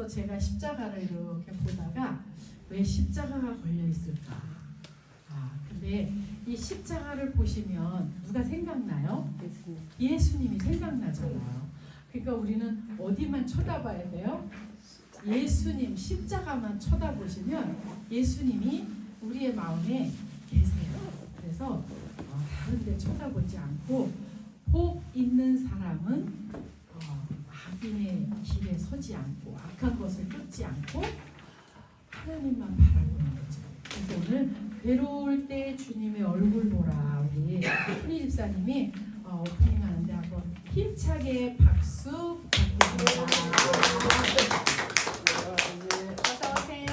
제가 십자가를 이렇게 보다가 왜 십자가가 걸려 있을까? 근데 이 십자가를 보시면 누가 생각나요? 예수님이 생각나잖아요. 그러니까 우리는 어디만 쳐다봐야 돼요? 예수님 십자가만 쳐다보시면 예수님이 우리의 마음에 계세요. 그래서 다른 데 쳐다보지 않고 복 있는 사람은 악인의 길에 서지 않고 악한 것을 쫓지 않고 하나님만 바라보는 거죠. 그래서 오늘 괴로울 때 주님의 얼굴 보라, 우리 훈이 집사님이 오프닝 하는데 한번 힘차게 박수 부탁드립니다. 어서 오세요.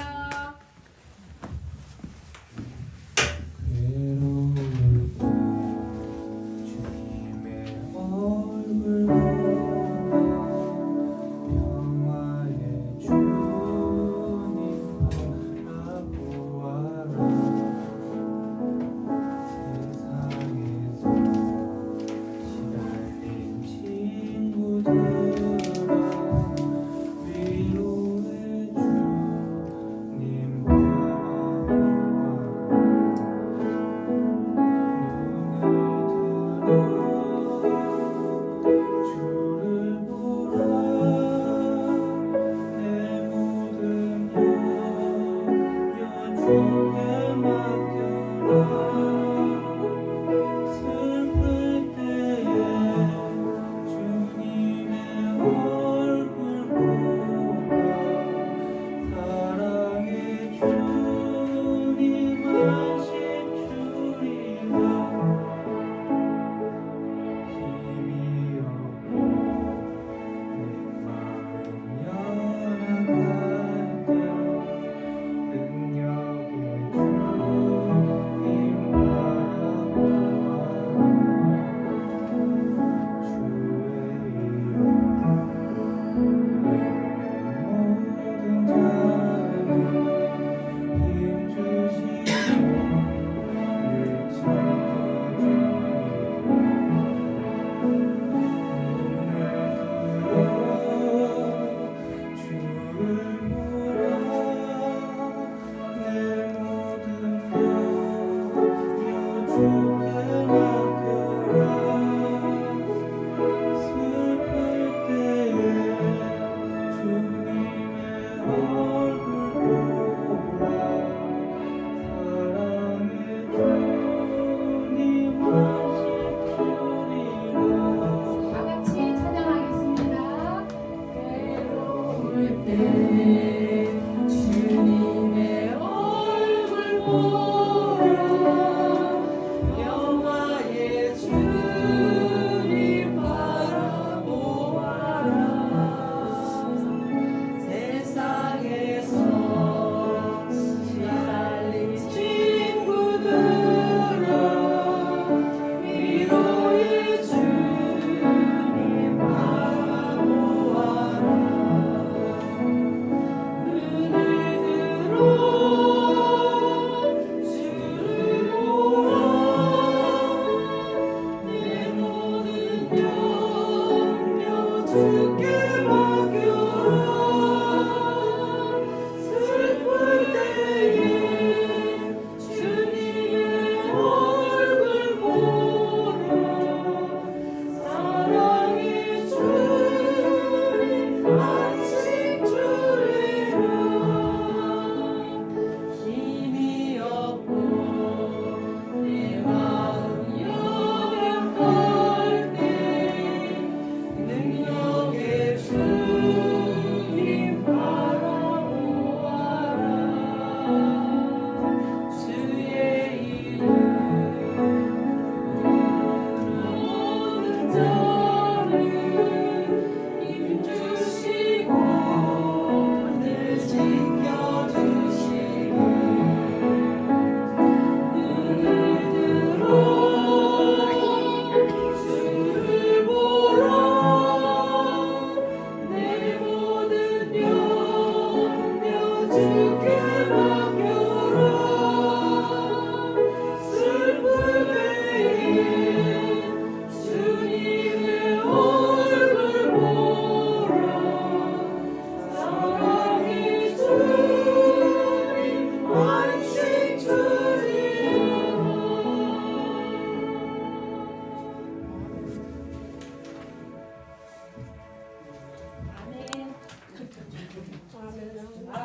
능력의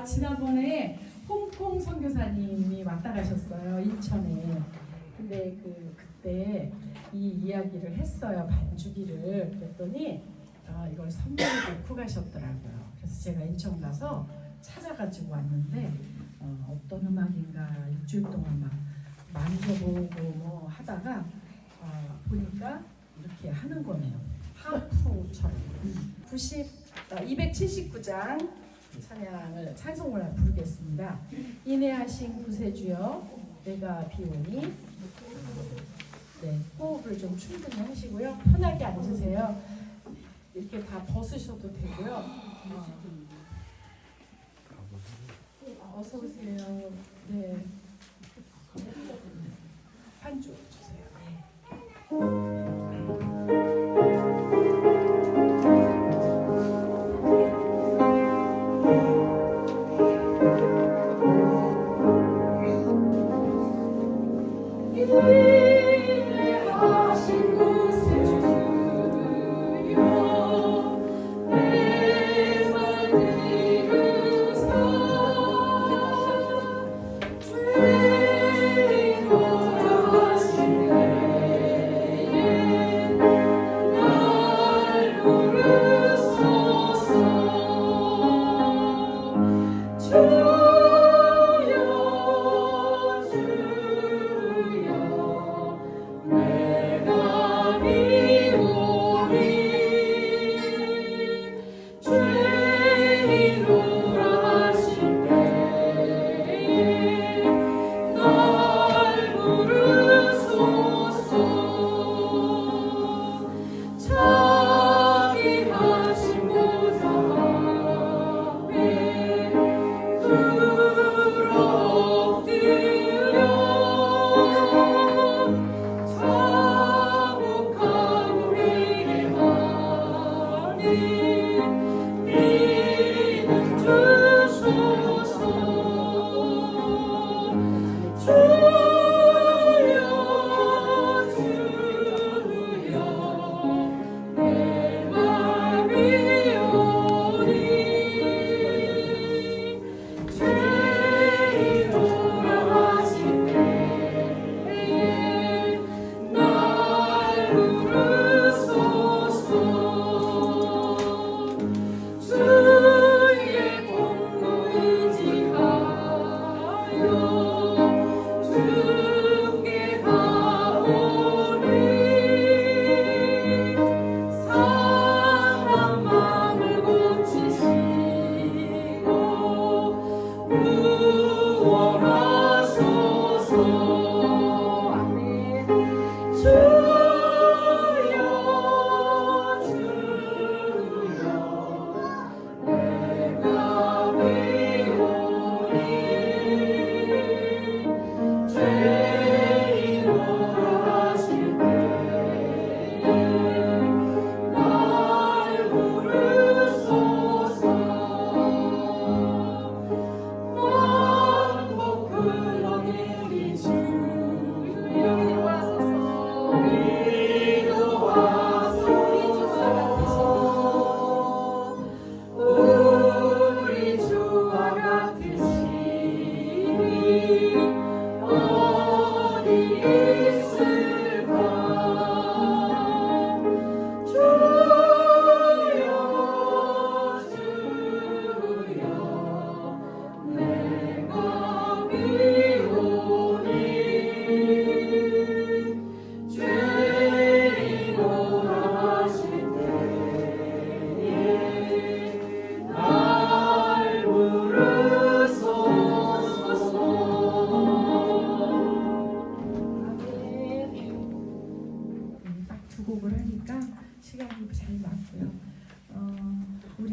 지난번에 홍콩 선교사님이 왔다 가셨어요. 인천에. 근데 그때 이 이야기를 했어요. 반주기를. 그랬더니 이걸 선물로 놓고 가셨더라고요. 그래서 제가 인천 가서 찾아가지고 왔는데 어떤 음악인가 일주일 동안 막 만져보고 뭐 하다가 보니까 이렇게 하는 거네요. 하프처럼. 279장 찬송을 부르겠습니다. 인내하신 구세주여 내가 비오니. 네, 호흡을 좀 충분히 하시고요. 편하게 앉으세요. 이렇게 다 벗으셔도 되고요. 어서 오세요. 네. 반주 주세요.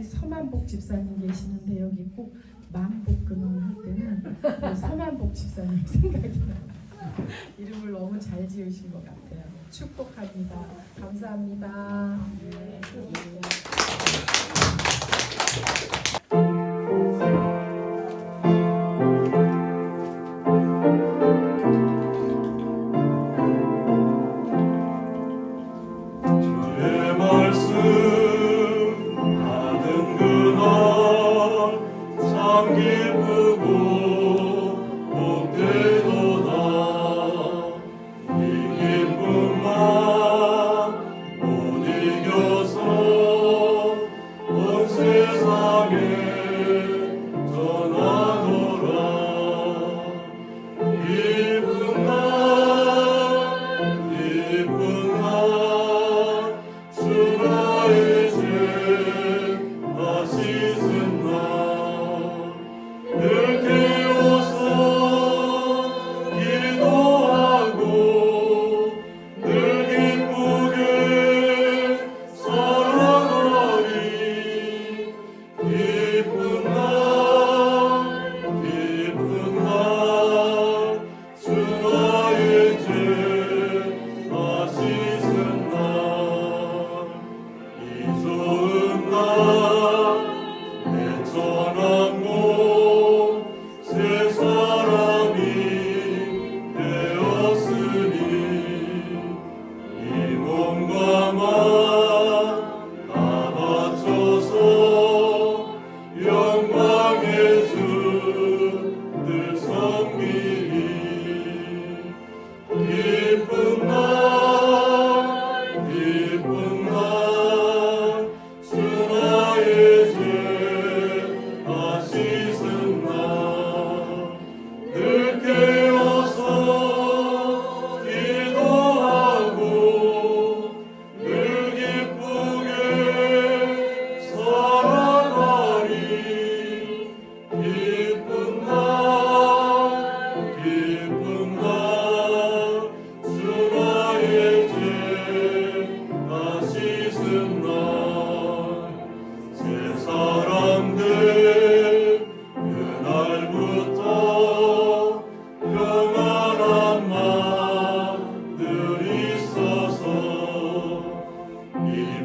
서만복 집사님 계시는데 여기 꼭 만복근원 할 때는 서만복 집사님 생각이 나요. 이름을 너무 잘 지으신 것 같아요. 축복합니다. 감사합니다. 네. 주의 말씀 받은 그날 참기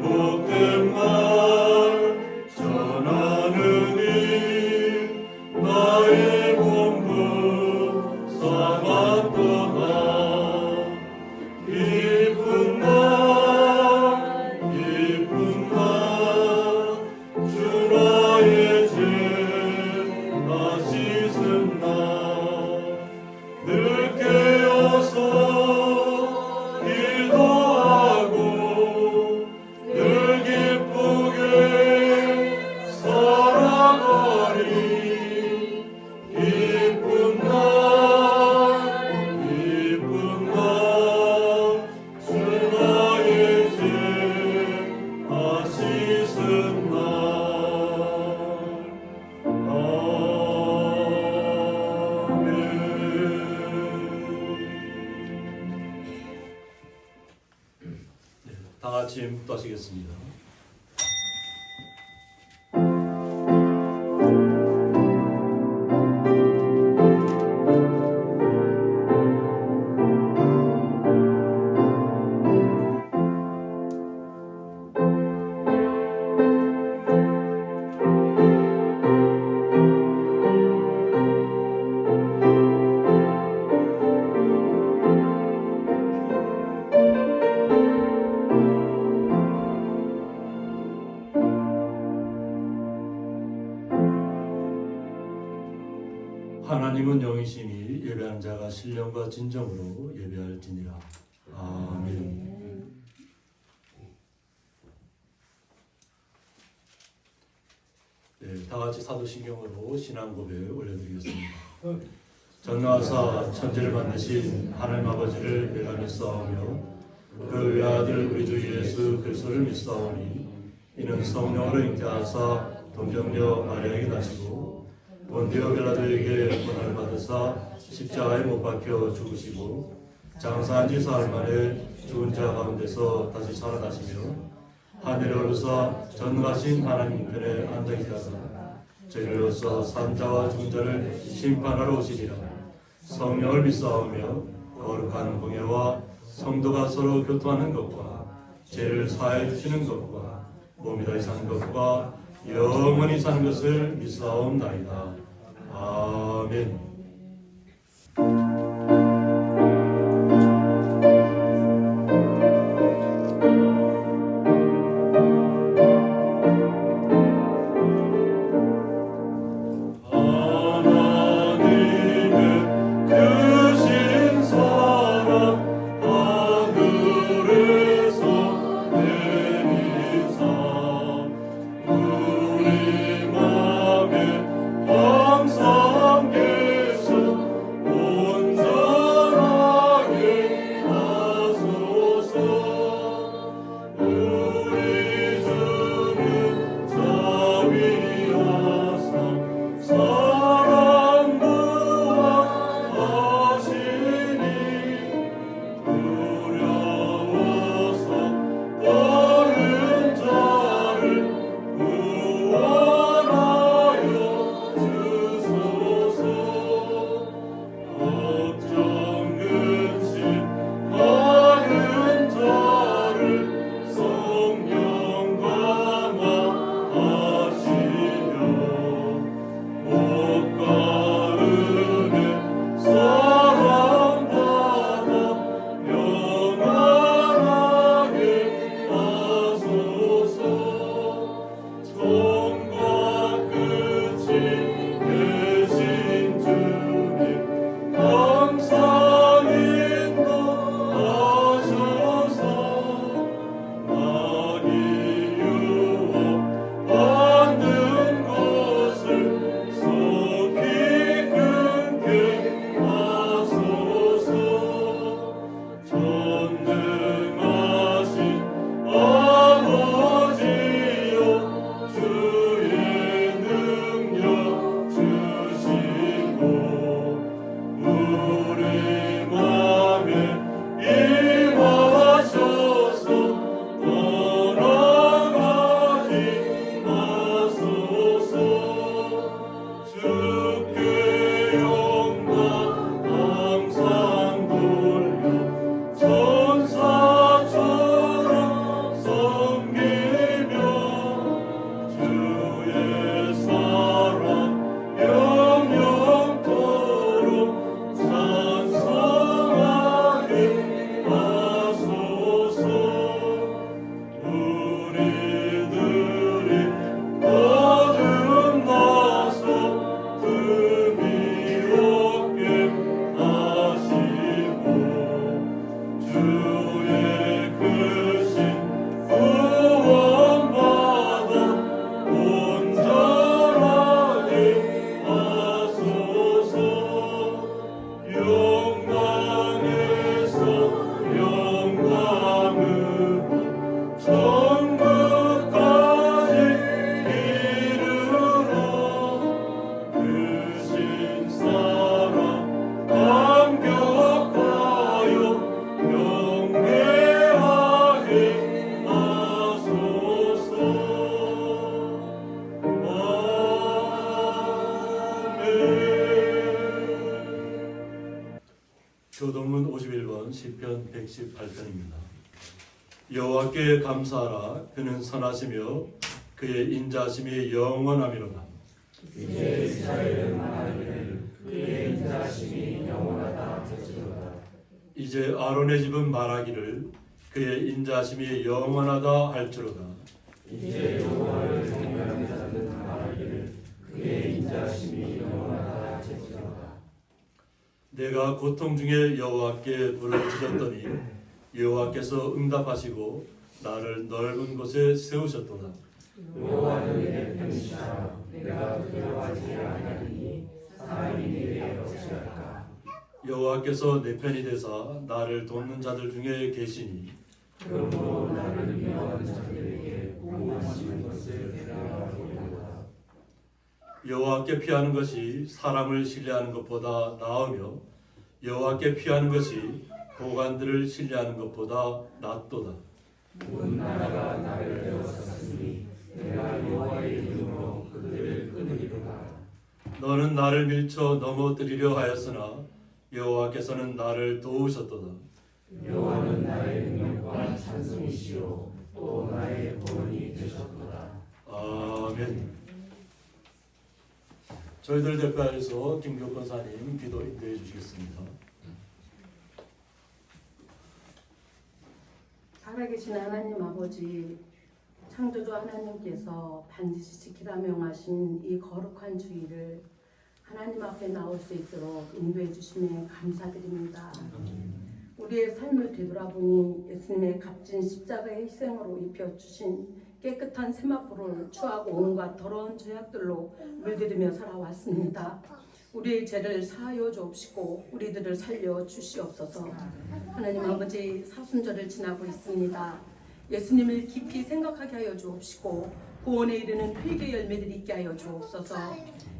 복된 말 전하느니 나의 본분 삼았도다. 기쁜 날 주 나의 죄 다 씻은 날 늘 깨어서 기도하고 늘 기쁘게 살아가리. 기쁜 날 주 나의 죄 다 씻은 날. 다 같이 묵도하시겠습니다. 하나님은 영이시니 예배하는 자가 신령과 진정으로 예배할지니라. 아멘. 네, 다 같이 사도신경으로 신앙 고백 올려드리겠습니다. 전능하사 천지를 만드신 하나님 아버지를 내가 믿사오며 그 외아들 우리 주 예수 그리스도를 믿사오니 이는 성령으로 잉태하사 동정녀 마리아에게 나시고 본디오 빌라도에게 고난을 받으사 십자가에 못 박혀 죽으시고 장사한 지 사흘 만에 죽은 자 가운데서 다시 살아나시며 하늘에 오르사 전능하신 하나님 편에 앉아 계시다가 저희로서 산 자와 죽은 자를 심판하러 오시리라. 성령을 믿사오며 거룩한 공예와 성도가 서로 교통하는 것과 죄를 사해 주시는 것과 몸이 다시 사는 것과 영원히 사는 것을 믿사옵나이다. 아멘. 항상 계셔 온전 성문 51번 시편 118편입니다. 여호와께 감사하라. 그는 선하시며 그의 인자심이 영원하미로다. 이제 이스라엘은 말하기를 그의 인자심이 영원하다 하시리로다. 이제 아론의 집은 말하기를 그의 인자심이 영원하다 할지로다. 이제 여호와를 경외하는 자는 말하기를 그의 인자심이 영원하다 할지로다. 내가 고통 중에 여호와께 부르짖었더니 여호와께서 응답하시고 나를 넓은 곳에 세우셨도다. 여호와는 내 편이시라. 내가 두려워하지 아니하리니 사람이 내게 어찌할까. 여호와께서 내 편이 되사 나를 돕는 자들 중에 계시니 그러므로 나를 미워하는 자들에게 보호하시는 것을 배워하리로다. 여호와께 피하는 것이 사람을 신뢰하는 것보다 나으며 여호와께 피하는 것이 보관들을 신뢰하는 것보다 낫도다. 온 나라가 나를 배웠으니 내가 여호와의 이름으로 그들을 끊으리로다. 너는 나를 밀쳐 넘어뜨리려 하였으나 여호와께서는 나를 도우셨도다. 여호와는 나의 능력과 찬송이시요 또 나의 구원이 되셨도다. 아멘. 저희들 대표하여서 김교 권사님 기도 인도해 주시겠습니다. 살아계신 하나님 아버지, 창조주 하나님께서 반드시 지키라 명하신 이 거룩한 주일을 하나님 앞에 나올 수 있도록 인도해 주심에 감사드립니다. 우리의 삶을 되돌아보니 예수님의 값진 십자가의 희생으로 입혀주신 깨끗한 세마포를 추하고 온갖 더러운 죄악들로 물들이며 살아왔습니다. 우리의 죄를 사하여 주옵시고 우리들을 살려 주시옵소서. 하나님 아버지, 사순절을 지나고 있습니다. 예수님을 깊이 생각하게 하여 주옵시고 구원에 이르는 회개 열매들이 있게 하여 주옵소서.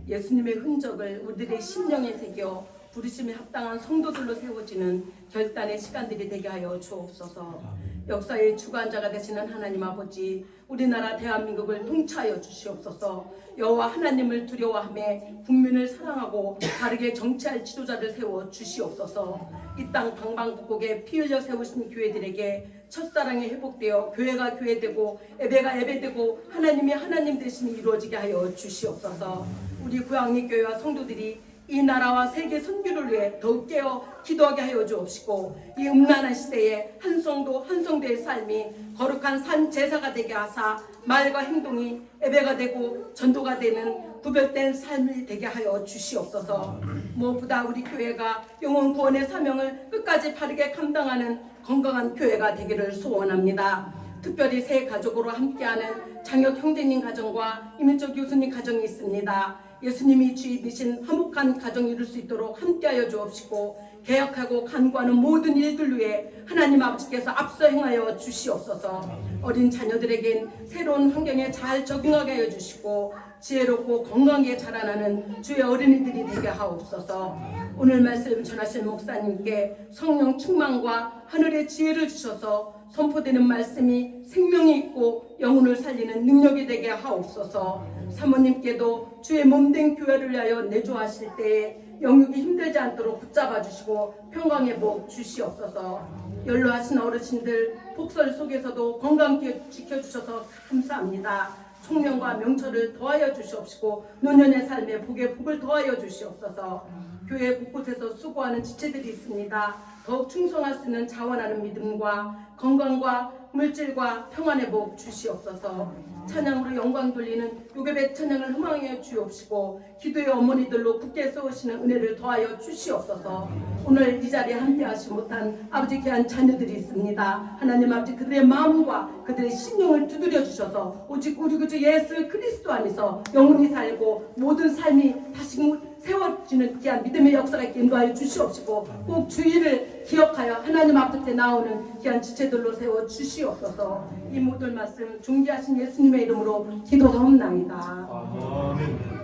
예수님의 흔적을 우리들의 심령에 새겨 부르심에 합당한 성도들로 세워지는 결단의 시간들이 되게 하여 주옵소서. 역사의 주관자가 되시는 하나님 아버지, 우리나라 대한민국을 통치하여 주시옵소서. 여호와 하나님을 두려워하며 국민을 사랑하고 바르게 정치할 지도자를 세워 주시옵소서. 이 땅 방방곡곡에 피 흘려 세우신 교회들에게 첫사랑이 회복되어 교회가 교회되고 예배가 예배되고 하나님이 하나님 되심이 이루어지게 하여 주시옵소서. 우리 구양리교회와 성도들이 이 나라와 세계 선교를 위해 더욱 깨어 기도하게 하여 주옵시고 이 음란한 시대에 한 성도 한 성도의 삶이 거룩한 산 제사가 되게 하사 말과 행동이 예배가 되고 전도가 되는 구별된 삶이 되게 하여 주시옵소서. 무엇보다 우리 교회가 영혼 구원의 사명을 끝까지 바르게 감당하는 건강한 교회가 되기를 소원합니다. 특별히 새 가족으로 함께하는 장혁 형제님 가정과 이민철 교수님 가정이 있습니다. 예수님이 주인이신 화목한 가정 이룰 수 있도록 함께하여 주옵시고 개혁하고 간구하는 모든 일들 위해 하나님 아버지께서 앞서 행하여 주시옵소서. 어린 자녀들에겐 새로운 환경에 잘 적응하게 하여 주시고 지혜롭고 건강하게 자라나는 주의 어린이들이 되게 하옵소서. 오늘 말씀 전하실 목사님께 성령 충만과 하늘의 지혜를 주셔서 선포되는 말씀이 생명이 있고 영혼을 살리는 능력이 되게 하옵소서. 사모님께도 주의 몸된 교회를 위하여 내조하실 때에 영육이 힘들지 않도록 붙잡아 주시고 평강의 복 주시옵소서. 연로하신 어르신들 복설 속에서도 건강하게 지켜주셔서 감사합니다. 총명과 명철을 더하여 주시옵시고 노년의 삶에 복에 복을 더하여 주시옵소서. 교회 곳곳에서 수고하는 지체들이 있습니다. 더욱 충성할 수 있는 자원하는 믿음과 건강과 물질과 평안의 복 주시옵소서. 찬양으로 영광 돌리는 요괴배 찬양을 희망하여 주옵시고 기도의 어머니들로 굳게 세우시는 은혜를 더하여 주시옵소서. 오늘 이 자리에 함께하지 못한 아버지 귀한 자녀들이 있습니다. 하나님 아버지, 그들의 마음과 그들의 심령을 두드려 주셔서 오직 우리 구주 예수 그리스도 안에서 영원히 살고 모든 삶이 다시 세워지는 귀한 믿음의 역사가 있게 인도하여 주시옵시고 꼭 주의를 기억하여 하나님 앞에 나오는 귀한 지체들로 세워 주시옵소서. 이 모든 말씀 존귀하신 예수님의 이름으로 기도하옵나이다. 아멘.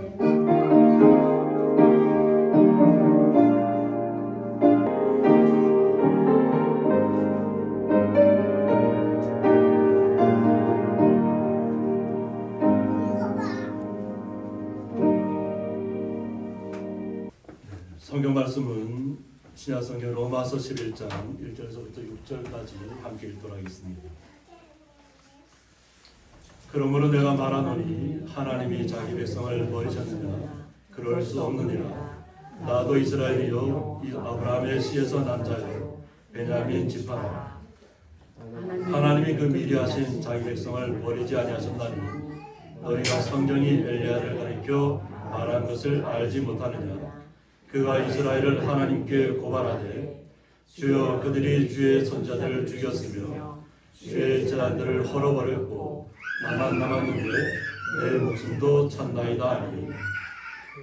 성경 말씀은 신약성경 로마서 11장 1절에서부터 6절까지 함께 읽도록 하겠습니다. 그러므로 내가 말하노니 하나님이 자기 백성을 버리셨느냐? 그럴 수 없느니라. 나도 이스라엘이요 아브라함의 씨에서 난 자요 베냐민 지파라. 하나님이 그 미리 하신 자기 백성을 버리지 아니하셨나니 너희가 성경이 엘리야를 가리켜 말한 것을 알지 못하느냐? 그가 이스라엘을 하나님께 고발하되 주여 그들이 주의 선자들을 죽였으며 주의 제단들을 헐어버렸고 나만 남았는데 내 목숨도 찬나이다 하니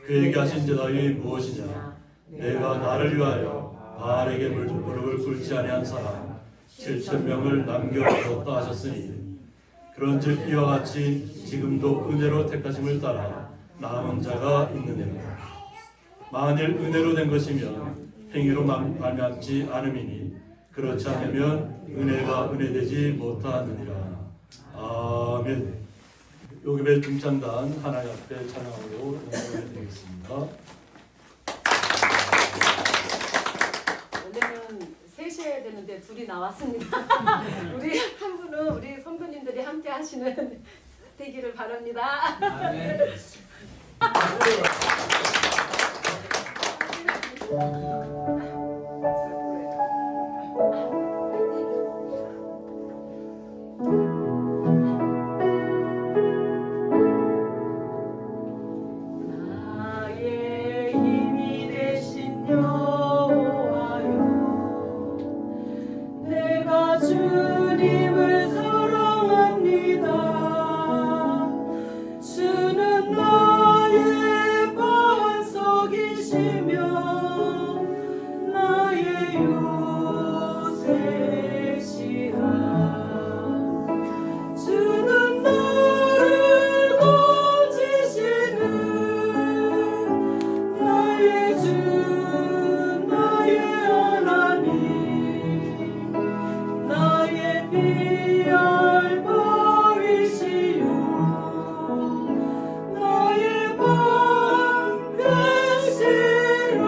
그에게 하신 대답이 무엇이냐? 내가 나를 위하여 바알에게 무릎을 꿇지 아니한 사람 7,000명을 남겨두었다 하셨으니 그런즉 이와 같이 지금도 은혜로 택하심을 따라 남은 자가 있느니라. 만일 은혜로 된 것이면 행위로 말미암지 않음이니 그렇지 않으면 은혜가 은혜되지 못하느니라. 아멘. 요기배 중창단 하나님 앞에 찬양으로 응원해드리겠습니다. 원래는 셋이 해야 되는데 둘이 나왔습니다. 우리 한 분은 우리 선배님들이 함께 하시는 되기를 바랍니다. 아멘. 나의 힘이 되신 여호와여, 내가 주님을 사랑합니다. 주는 나의 반석이시며 나의 요새시라. 주는 나를 건지시는 나의 주 나의 하나님, 나의 피할 바위시요 나의 방 되시라.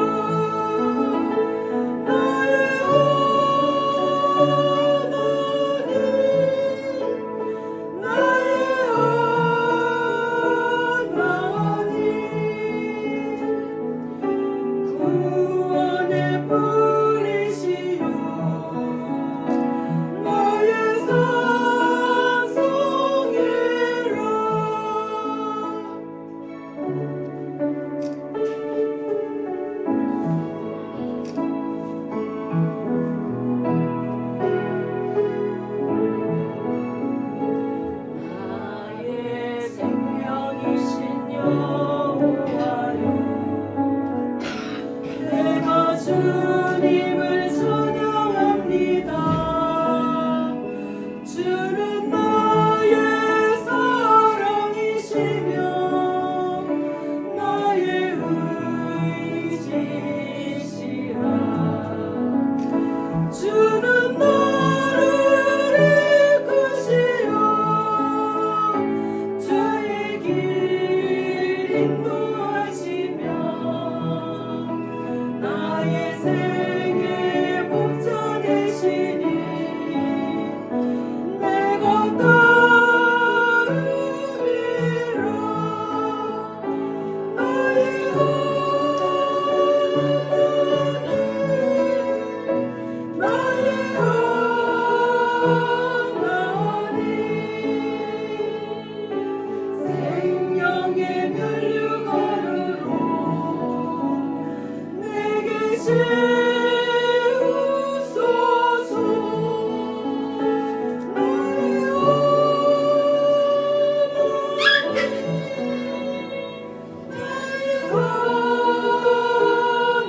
나의 하나님, 나의 하나님, 구원의 뿌리시요 나의 산성이라. 나의 생명이신 여호와여, 내가 주님을 찬양합니다. 주는 나의 사랑이시며 나의 의지시라. 주는 나를 이끄시어 주의 길 인도하시며 나의 생애 목자 되시니 내가 따르리라. 나의 하나님, 나의 하나님, 생명의 면류관으로 내게 세우소서. 나의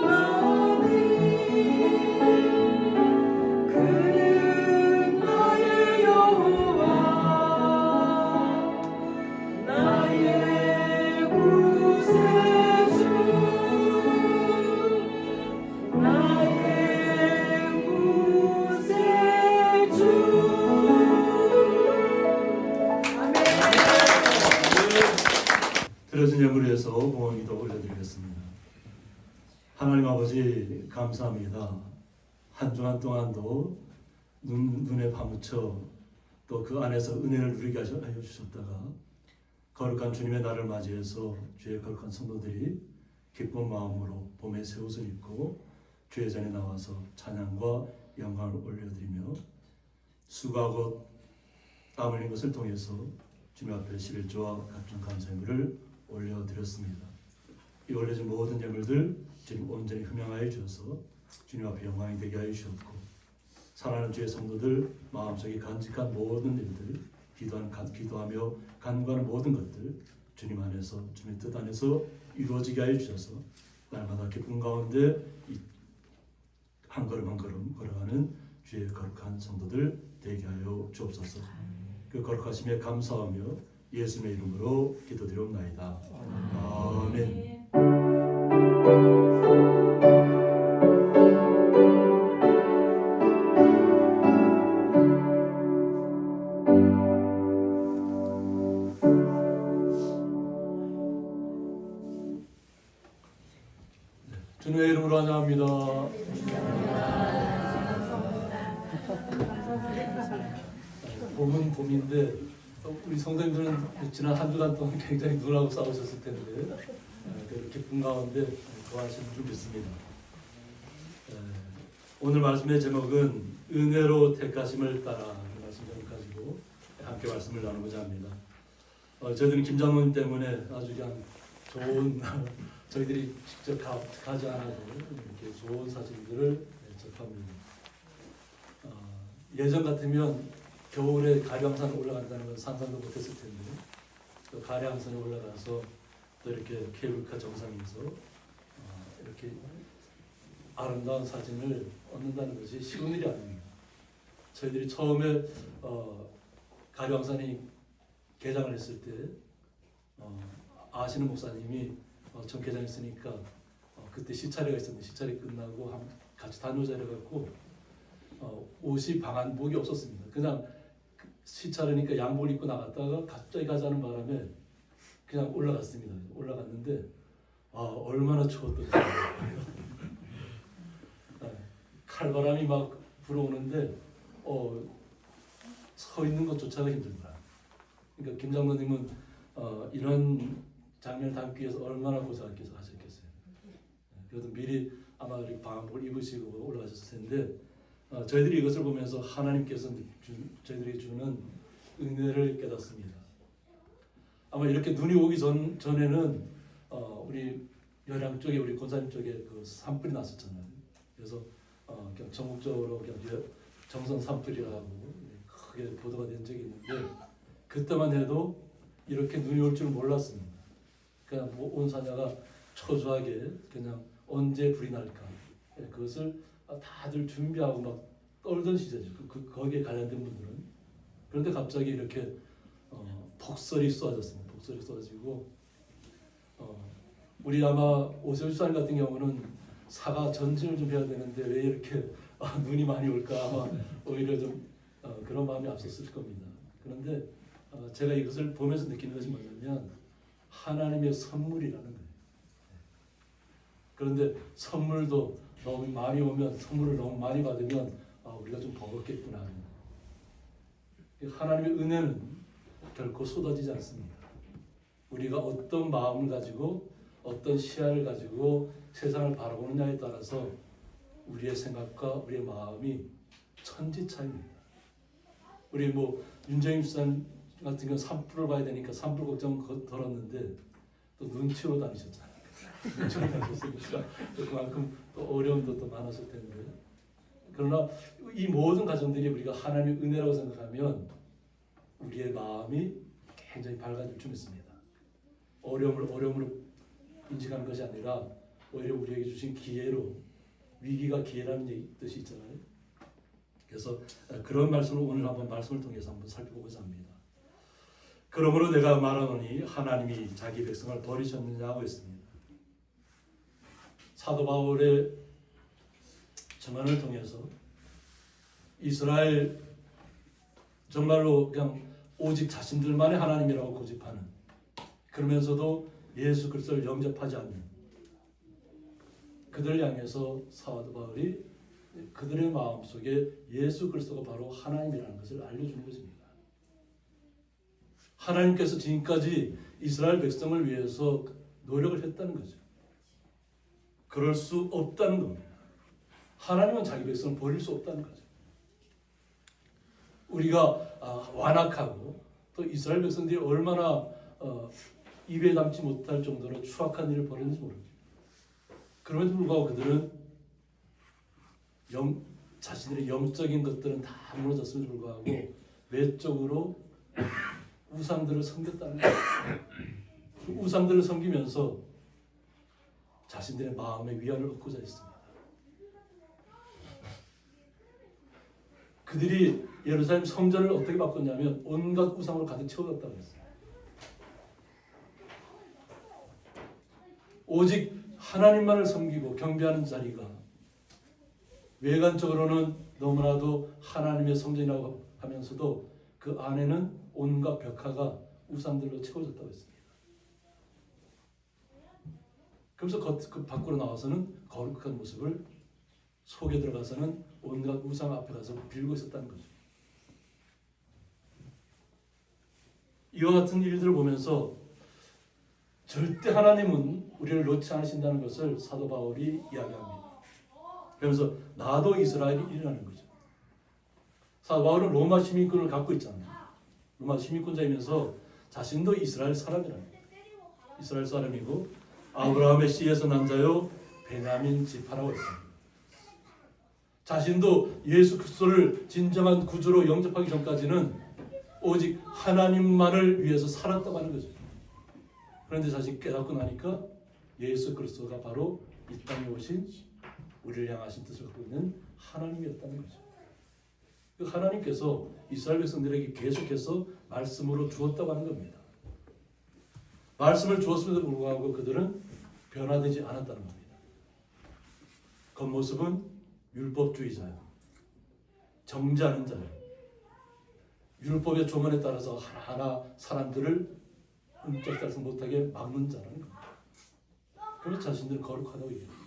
하나님, 그는 나의 여호와, 나의 구세주, 나의 구세주. 아멘. 들어진 예물에서 공헌기도 올려드리겠습니다. 하나님 아버지 감사합니다. 한 주간 동안도 눈에 파묻혀 또 그 안에서 은혜를 누리게 하여 주셨다가 거룩한 주님의 날을 맞이해서 주의 거룩한 성도들이 기쁜 마음으로 봄에 새 옷을 입고 주의 전에 나와서 찬양과 영광을 올려드리며 수고하고 땀 흘린 것을 통해서 주님 앞에 11조와 각종 감사의물을 올려드렸습니다. 이 올려진 모든 예물들 주님 온전히 흠양하여 주셔서 주님 앞에 영광이 되게 하여 주셨고 사랑하는 주의 성도들 마음속에 간직한 모든 일들 기도하며 간구하는 모든 것들 주님 안에서 주님의 뜻 안에서 이루어지게 하여 주셔서 날마다 기쁨 가운데 한 걸음 한 걸음 걸어가는 주의 거룩한 성도들 되게 하여 주옵소서. 그 거룩하심에 감사하며 예수님의 이름으로 기도드리옵나이다. 아멘. 주님의 이름으로 환영합니다. 봄은 봄인데 우리 성도님들은 지난 한 주간 동안 굉장히 눈하고 싸우셨을 텐데 기쁨 가운데 거하실 줄 믿습니다. 오늘 말씀의 제목은 은혜로 택하심을 따라 말씀 제목 가지고 함께 말씀을 나누고자 합니다. 저희들은 김장로님 때문에 아주 그냥 좋은 저희들이 직접 가지 않아도 이렇게 좋은 사진들을 접합니다. 예전 같으면 겨울에 가량산에 올라간다는 건 상상도 못했을 텐데 또 가량산에 올라가서 또 이렇게 케이블카 정상에서 이렇게 아름다운 사진을 얻는다는 것이 쉬운 일이 아닙니다. 저희들이 처음에 가량산이 개장을 했을 때 아시는 목사님이 전 개장했으니까 그때 시차례가 있었는데 시차례 끝나고 같이 다녀오자 해갖고 옷이 방한복이 없었습니다. 그냥 시차례니까 양복을 입고 나갔다가 갑자기 가자는 바람에 그냥 올라갔습니다. 올라갔는데 얼마나 추웠던지 칼바람이 막 불어오는데 서 있는 것조차가 힘들더라. 그러니까 김 장로님은 이런 장면을 담기 위해서 얼마나 고생하셨겠어요. 그래도 미리 아마 방한복을 입으시고 올라가셨을 텐데 저희들이 이것을 보면서 하나님께서 저희들이 주는 은혜를 깨닫습니다. 아마 이렇게 눈이 오기 전에는 우리 열양 쪽에 우리 권사님 쪽에 그 산불이 났었잖아요. 그래서 그냥 전국적으로 그냥 정선 산불이라고 크게 보도가 된 적이 있는데 그때만 해도 이렇게 눈이 올 줄은 몰랐습니다. 그냥 온 사냐가 초조하게 그냥 언제 불이 날까 그것을 다들 준비하고 막 떨던 시절이죠. 거기에 관련된 분들은. 그런데 갑자기 이렇게 폭설이 쏟아졌습니다. 폭설이 쏟아지고 우리 아마 오세훈 집사님 같은 경우는 사과 전진을 좀 해야 되는데 왜 이렇게 눈이 많이 올까 아마 오히려 좀 그런 마음이 앞섰을 겁니다. 그런데 제가 이것을 보면서 느끼는 것이 뭐냐면 하나님의 선물이라는 거예요. 그런데 선물도 너무 많이 오면 선물을 너무 많이 받으면 우리가 좀 버겁겠구나. 하나님의 은혜는 결코 쏟아지지 않습니다. 우리가 어떤 마음을 가지고 어떤 시야를 가지고 세상을 바라보느냐에 따라서 우리의 생각과 우리의 마음이 천지차이입니다. 우리 윤정임 집사님 같은 경우는 산불을 봐야 되니까 산불 걱정 덜었는데 또 눈치로 다니셨잖아요. 눈치로 다니셨으니까 그만큼 또 어려움도 또 많았을 텐데 그러나 이 모든 가정들이 우리가 하나님의 은혜라고 생각하면 우리의 마음이 굉장히 밝아질 줄 믿습니다. 어려움으로 인식하는 것이 아니라 오히려 우리에게 주신 기회로 위기가 기회라는 뜻이 있잖아요. 그래서 그런 말씀을 오늘 한번 말씀을 통해서 한번 살펴보고자 합니다. 그러므로 내가 말하노니 하나님이 자기 백성을 버리셨느냐 하고 있습니다. 사도 바울의 증언을 통해서 이스라엘 정말로 그냥 오직 자신들만의 하나님이라고 고집하는 그러면서도 예수 그리스도를 영접하지 않는 그들을 향해서 사도 바울이 그들의 마음속에 예수 그리스도가 바로 하나님이라는 것을 알려주는 것입니다. 하나님께서 지금까지 이스라엘 백성을 위해서 노력을 했다는 거죠. 그럴 수 없다는 겁니다. 하나님은 자기 백성을 버릴 수 없다는 거죠. 우리가 완악하고 또 이스라엘 백성들이 얼마나 입에 담지 못할 정도로 추악한 일을 벌였는지 모릅니다. 그럼에도 불구하고 그들은 자신들의 영적인 것들은 다 무너졌음에도 불구하고 외적으로 우상들을 섬겼다는 거예요. 그 우상들을 섬기면서 자신들의 마음의 위안을 얻고자 했습니다. 그들이 예루살렘 성전을 어떻게 바꿨냐면 온갖 우상으로 가득 채워졌다고 했어요. 오직 하나님만을 섬기고 경배하는 자리가 외관적으로는 너무나도 하나님의 성전이라고 하면서도 그 안에는 온갖 벽화가 우상들로 채워졌다고 했습니다. 그래서 그 밖으로 나와서는 거룩한 모습을, 속에 들어가서는 온갖 우상 앞에 가서 빌고 있었다는 거죠. 이와 같은 일들을 보면서 절대 하나님은 우리를 놓지 않으신다는 것을 사도 바울이 이야기합니다. 그러면서 나도 이스라엘이라는 거죠. 사도 바울은 로마 시민권을 갖고 있잖아요. 로마 시민권자이면서 자신도 이스라엘 사람이라는 거예요. 이스라엘 사람이고 아브라함의 씨에서 난 자요 베냐민 지파라고 했습니다. 자신도 예수 그리스도를 진정한 구주로 영접하기 전까지는 오직 하나님만을 위해서 살았다고 하는 거죠. 그런데 사실 깨닫고 나니까 예수 그리스도가 바로 이 땅에 오신 우리를 향하신 뜻을 갖고 있는 하나님이었다는 거죠. 그 하나님께서 이스라엘 백성들에게 계속해서 말씀으로 주었다고 하는 겁니다. 말씀을 주었음에도 불구하고 그들은 변화되지 않았다는 겁니다. 겉모습은 율법주의자예요. 정죄하는 자예요. 율법의 조문에 따라서 하나하나 사람들을 흠결달성 못하게 막는 자라는 겁니다. 그래서 자신들은 거룩하다고 얘기합니다.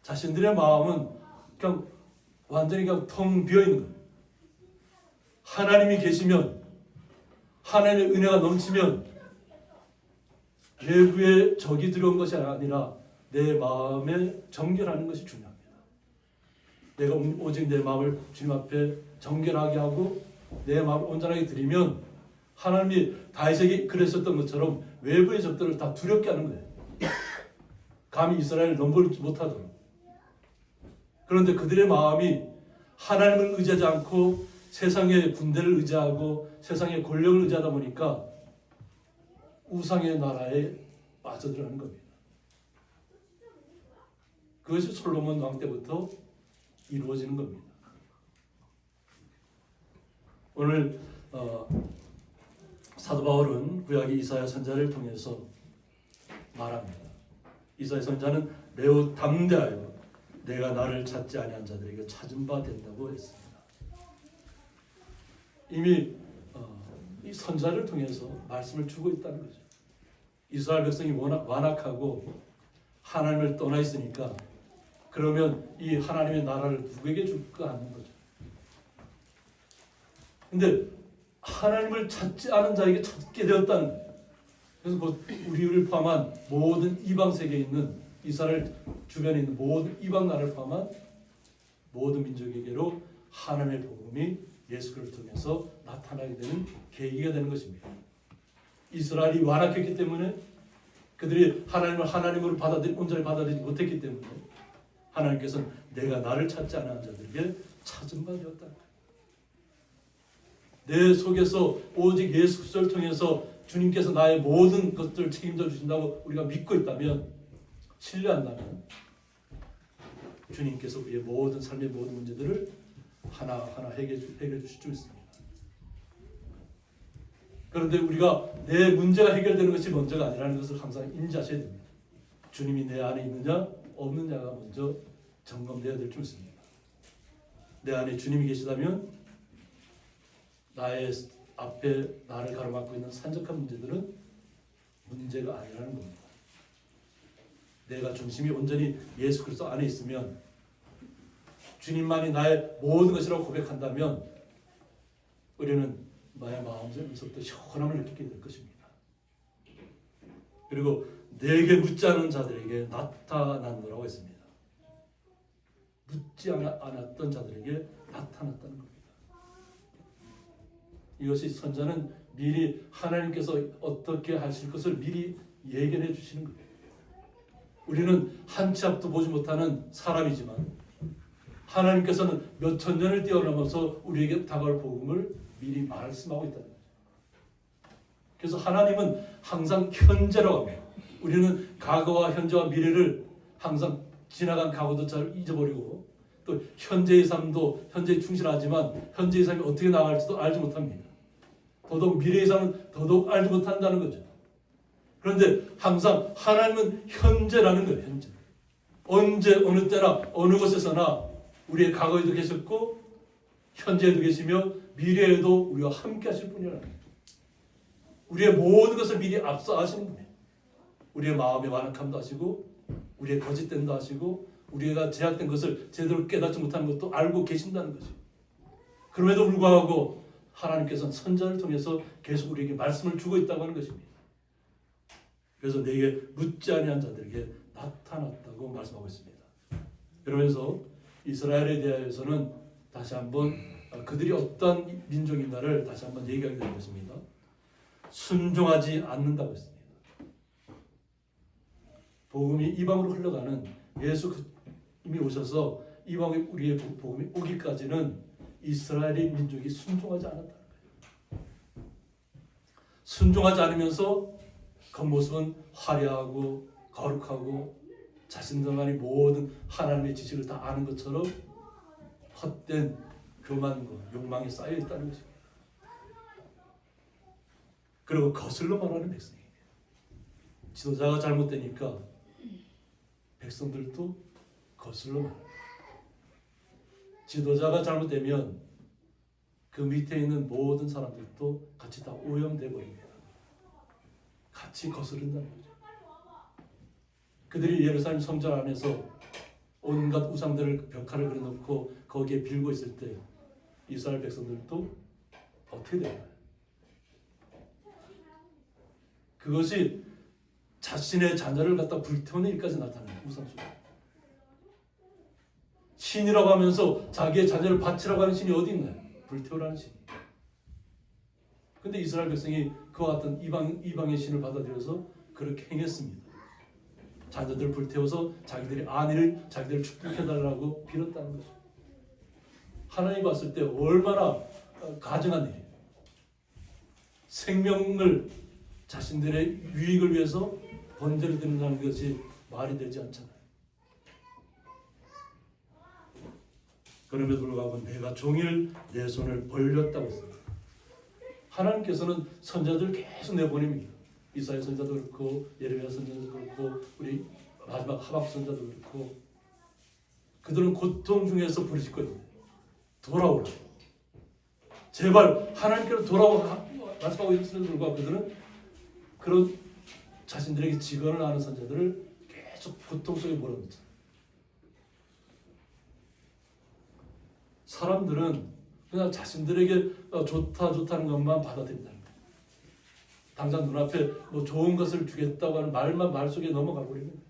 자신들의 마음은 그냥 완전히 그냥 텅 비어있는 거예요. 하나님이 계시면, 하나님의 은혜가 넘치면 외부에 적이 들어온 것이 아니라 내 마음에 정결하는 것이 중요합니다. 내가 오직 내 마음을 주님 앞에 정결하게 하고 내 마음을 온전하게 드리면 하나님이 다윗에게 그랬었던 것처럼 외부의 적들을 다 두렵게 하는 거예요. 감히 이스라엘을 넘보지 못하도록. 그런데 그들의 마음이 하나님을 의지하지 않고 세상의 군대를 의지하고 세상의 권력을 의지하다 보니까 우상의 나라에 빠져들어가는 겁니다. 그것이 솔로몬 왕 때부터 이루어지는 겁니다. 오늘 사도 바울은 구약의 이사야 선지자를 통해서 말합니다. 이사야 선지자는 매우 담대하여 내가 나를 찾지 아니한 자들에게 찾은 바 된다고 했습니다. 이미 이 선지자를 통해서 말씀을 주고 있다는 거죠. 이스라엘 백성이 워낙 완악하고 하나님을 떠나 있으니까 그러면 이 하나님의 나라를 누구에게 줄까 하는 거죠. 근데 하나님을 찾지 않은 자에게 찾게 되었다는 거예요. 그래서 곧 우리를 포함한 모든 이방 세계에 있는 이스라엘 주변에 있는 모든 이방 나라를 포함한 모든 민족에게로 하나님의 복음이 예수 그리스도를 통해서 나타나게 되는 계기가 되는 것입니다. 이스라엘이 완악했기 때문에 그들이 하나님을 하나님으로 온전히 받아들이지 못했기 때문에 하나님께서는 내가 나를 찾지 않은 자들에게 찾은 바 되었다. 내 속에서 오직 예수 그리스도를 통해서 주님께서 나의 모든 것들을 책임져 주신다고 우리가 믿고 있다면, 신뢰한다면 주님께서 우리의 모든 삶의 모든 문제들을 하나하나 해결해 주실 줄 있습니다. 그런데 우리가 내 문제가 해결되는 것이 먼저가 아니라는 것을 항상 인지하셔야 됩니다. 주님이 내 안에 있느냐 없느냐가 먼저 점검되어야 될 줄 있습니다. 내 안에 주님이 계시다면 나의 앞에 나를 가로막고 있는 산적한 문제들은 문제가 아니라는 겁니다. 내가 중심이 온전히 예수 그리스도 안에 있으면, 주님만이 나의 모든 것이라고 고백한다면 우리는 나의 마음에서부터 시원함을 느끼게 될 것입니다. 그리고 내게 묻지 않은 자들에게 나타난다고 했습니다. 묻지 않았던 자들에게 나타났다는 겁니다. 이것이 선자는 미리 하나님께서 어떻게 하실 것을 미리 예견해 주시는 거예요. 우리는 한 치 앞도 보지 못하는 사람이지만 하나님께서는 몇 천 년을 뛰어넘어서 우리에게 다가올 복음을 미리 말씀하고 있다는 거죠. 그래서 하나님은 항상 현재라고 합니다. 우리는 과거와 현재와 미래를 항상 지나간 과거도 잘 잊어버리고 또 현재의 삶도 현재에 충실하지만 현재의 삶이 어떻게 나갈지도 알지 못합니다. 더더욱 미래의 삶은 더더욱 알지 못한다는 거죠. 그런데 항상 하나님은 현재라는 거예요. 현재. 언제 어느 때나 어느 곳에서나 우리의 과거에도 계셨고 현재에도 계시며 미래에도 우리와 함께 하실 분이라는 거예요. 우리의 모든 것을 미리 앞서 하시는 분이에요. 우리의 마음의 완악함도 하시고 우리의 거짓됨도 하시고 우리가 제약된 것을 제대로 깨닫지 못하는 것도 알고 계신다는 거죠. 그럼에도 불구하고 하나님께서는 선자를 통해서 계속 우리에게 말씀을 주고 있다고 하는 것입니다. 그래서 내게 묻지 아니한 자들에게 나타났다고 말씀하고 있습니다. 그러면서 이스라엘에 대하여서는 다시 한번 그들이 어떤 민족인가를 다시 한번 얘기하게 되는 것입니다. 순종하지 않는다고 했습니다. 복음이 이방으로 흘러가는 예수님이 오셔서 이방에 우리의 복음이 오기까지는 이스라엘의 민족이 순종하지 않았다는 거예요. 순종하지 않으면서 겉모습은 화려하고 거룩하고 자신들만이 모든 하나님의 지식을 다 아는 것처럼 헛된 교만과 욕망이 쌓여 있다는 것입니다. 그리고 거슬러 말하는 백성이에요. 지도자가 잘못되니까 백성들도 거슬러 말합니다. 지도자가 잘못되면 그 밑에 있는 모든 사람들도 같이 다 오염돼 버립니다. 같이 거스른다는 거죠. 그들이 예루살렘 성전 안에서 온갖 우상들을 벽화를 그려놓고 거기에 빌고 있을 때 이스라엘 백성들도 어떻게 될까요? 그것이 자신의 자녀를 갖다 불태우는 일까지 나타나는 우상 숭배. 신이라고 하면서 자기의 자녀를 바치라고 하는 신이 어디 있나요? 불태우라는 신이. 근데 이스라엘 백성이 그와 같은 이방의 신을 받아들여서 그렇게 행했습니다. 자녀들을 불태워서 자기들의 아내를 자기들을 축복해달라고 빌었다는 거죠. 하나님 봤을 때 얼마나 가증한 일이에요. 생명을 자신들의 유익을 위해서 번제를 드린다는 것이 말이 되지 않잖아요. 그럼에도 불구하고 내가 종일 내 손을 벌렸다고 했습니다. 하나님께서는 선자들을 계속 내보냅니다. 이사야 선자도 그렇고 예레미야 선자도 그렇고 우리 마지막 하박 선자도 그렇고 그들은 고통 중에서 부르짖거든요. 돌아오라. 제발 하나님께로 돌아오라 말씀하고 있음에도 불구하고 그들은 그런 자신들에게 직언을 하는 선자들을 계속 고통 속에 몰아넣잖아요. 사람들은 그냥 자신들에게 좋다는 것만 받아들인다는 거예요. 당장 눈앞에 뭐 좋은 것을 주겠다고 하는 말만 말 속에 넘어가 버리는 거예요.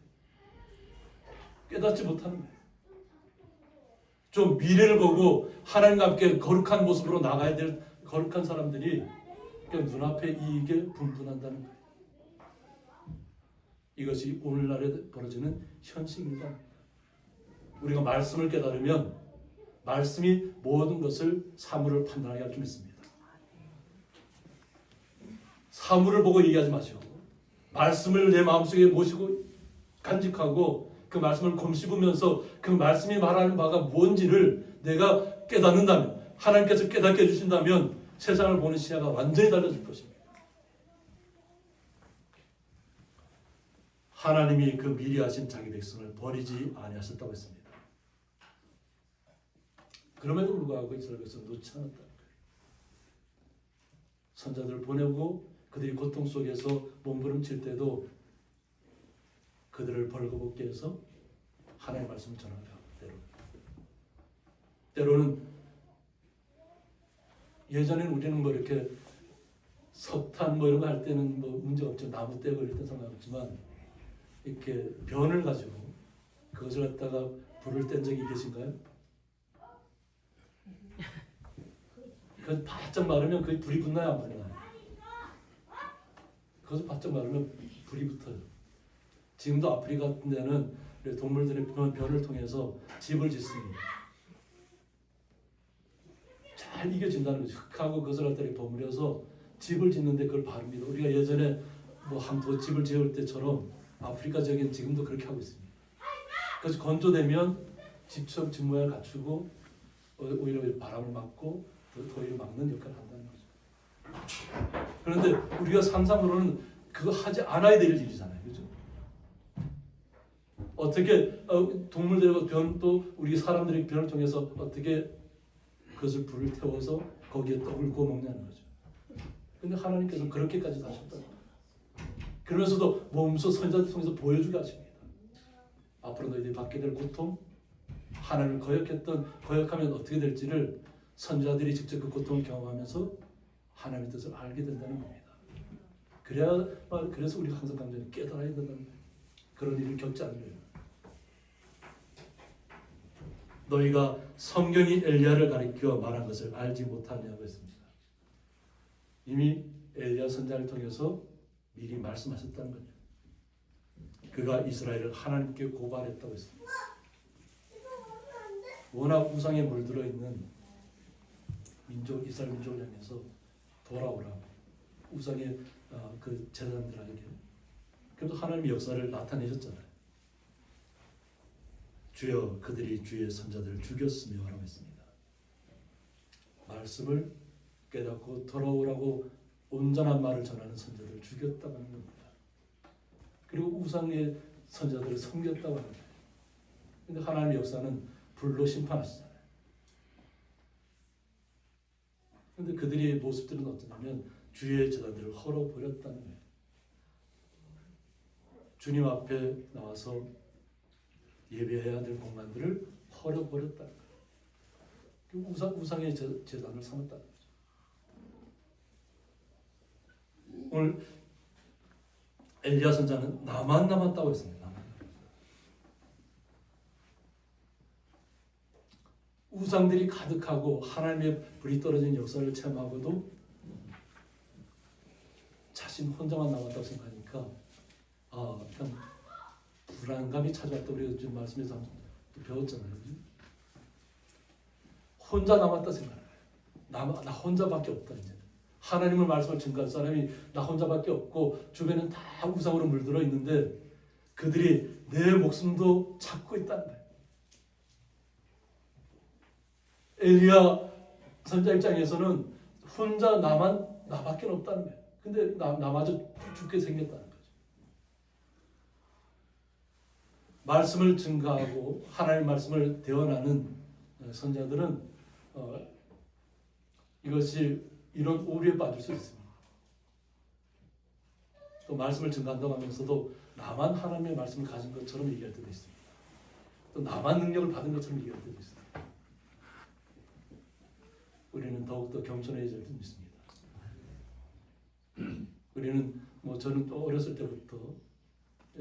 깨닫지 못하는 거예요. 좀 미래를 보고 하나님과 함께 거룩한 모습으로 나가야 될 거룩한 사람들이 그냥 눈앞에 이익에 분분한다는 거예요. 이것이 오늘날에 벌어지는 현실입니다. 우리가 말씀을 깨달으면 말씀이 모든 것을 사물을 판단하게 할 줄 믿습니다. 사물을 보고 얘기하지 마시고 말씀을 내 마음속에 모시고 간직하고 그 말씀을 곰씹으면서 그 말씀이 말하는 바가 뭔지를 내가 깨닫는다면 하나님께서 깨닫게 해주신다면 세상을 보는 시야가 완전히 달라질 것입니다. 하나님이 그 미리 하신 자기 백성을 버리지 아니하셨다고 했습니다. 그럼에도 불구하고 이스라엘 백성을 놓지 않았다는 거예요. 선자들을 보내고 그들이 고통 속에서 몸부림칠 때도 그들을 벌거벗게 해서 하나님의 말씀을 전하게 하고 때로는 예전에는 우리는 뭐 이렇게 석탄 뭐 이런 거 할 때는 뭐 문제 없죠. 나무 떼고 이럴 때 상관없지만 이렇게 변을 가지고 그것을 갖다가 불을 뗀 적이 계신가요? 그 바짝 마르면 그 불이 붙나요, 안 붙나요? 그것을 바짝 마르면 불이 붙어요. 지금도 아프리카 같은 데는 동물들의 변을 통해서 집을 짓습니다. 잘 이겨진다는 거죠. 흙하고 그것을 갖다 버무려서 집을 짓는데 그걸 바릅니다. 우리가 예전에 뭐 한도 집을 지을 때처럼 아프리카 지역엔 지금도 그렇게 하고 있습니다. 그래서 건조되면 집처럼 집 모양을 갖추고 오히려 바람을 막고 더위를 막는 역할을 한다는 거죠. 그런데 우리가 상상으로는 그거 하지 않아야 될 일이잖아요. 그죠? 어떻게 동물들과 변 또 우리 사람들의 변을 통해서 어떻게 그것을 불을 태워서 거기에 떡을 구워 먹냐는 거죠. 근데 하나님께서 그렇게까지 하셨다. 그러면서도 몸소 선자들 통해서 보여주게 하십니다. 앞으로 너희들이 받게 될 고통, 하나님을 거역하면 어떻게 될지를 선자들이 직접 그 고통을 경험하면서 하나님의 뜻을 알게 된다는 겁니다. 그래서 우리가 항상 강조해 깨달아야 된다는 거예요. 그런 일을 겪지 않으려면. 너희가 성경이 엘리야를 가리켜 말한 것을 알지 못하냐고 했습니다. 이미 엘리야 선자를 통해서 미리 말씀하셨다는 거죠. 그가 이스라엘을 하나님께 고발했다고 했습니다. 워낙 우상에 물들어 있는 이스라엘 민족을 향해서 돌아오라고 우상의 그 제사장들에게. 그래서 하나님의 역사를 나타내셨잖아요. 주여 그들이 주의 선자들을 죽였으며 라고 했습니다. 말씀을 깨닫고 돌아오라고 온전한 말을 전하는 선자들을 죽였다고 하는 겁니다. 그리고 우상의 선자들을 섬겼다고 합니다. 그런데 하나님의 역사는 불로 심판하시잖아요. 그런데 그들의 모습들은 어떠냐면 주의 제자들을 헐어버렸다는 거예요. 주님 앞에 나와서 예배해야 될 공간들을 헐어버렸다는 거예요. 우상의 제단을 삼았다는 거죠. 오늘 엘리야 선자는 나만 남았다고 했습니다. 우상들이 가득하고 하나님의 불이 떨어진 역사를 체험하고도 자신 혼자만 남았다고 생각하니까 약간 불안감이 찾아왔다고 우리가 지금 말씀에서 배웠잖아요. 혼자 남았다 생각해요. 나 혼자밖에 없다 이제. 하나님의 말씀을 증거할 사람이 나 혼자밖에 없고 주변은 다 우상으로 물들어 있는데 그들이 내 목숨도 찾고 있다는 거예요. 엘리야 선자 입장에서는 혼자 나밖에 없다는 거예요. 근데 나마저 죽게 생겼다는 거죠. 말씀을 증거하고 하나님의 말씀을 대언하는 선자들은 이것이 이런 오류에 빠질 수 있습니다. 또 말씀을 증거한다고 하면서도 나만 하나님의 말씀을 가진 것처럼 얘기할 때도 있습니다. 또 나만 능력을 받은 것처럼 얘기할 때도 있습니다. 우리는 더욱더 겸손해져야 될 줄 믿습니다. 우리는 저는 어렸을 때부터